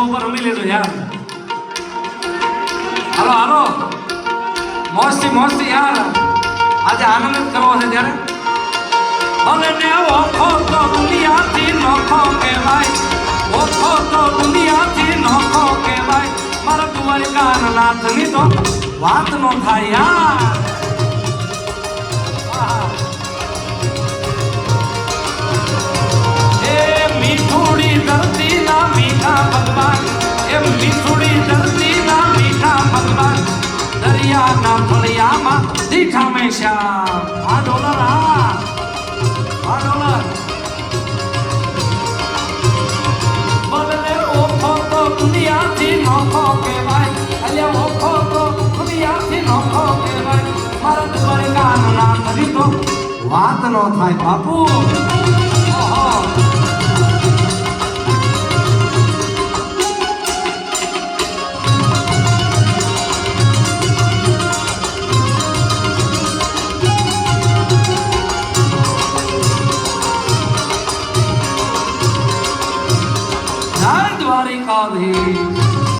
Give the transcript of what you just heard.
ઉપર રમી લેજો યાર. હાલો હાલો મોજથી યાર આજે આનંદ જ કરવો છે ત્યારે. ભલે ને ઓખો તો દુનિયાથી નોખો કહેવાય, ઓખો તો દુનિયાથી નોખો કહેવાય, મારા દ્વારકા નાથની તો વાત નો થાય યાર. એ મીઠુડી ધરતી ના મીઠા ભગવાન, એ મીઠુડી ધરતી ના મીઠા ભગવાન, દરિયાના ફળિયામાં દીઠા મેં શ્યામ. આ ડોલર આ ડોલર બદલે ઓખો તો દુનિયાથી નોખો કહેવાય, અલ્યા ઓખો તો દુનિયાથી નોખો કહેવાય, મારા દ્વારકાનો નાથ હરી તો વાત નો થાય બાપુ. ઓહો દ્વારિકાધીશ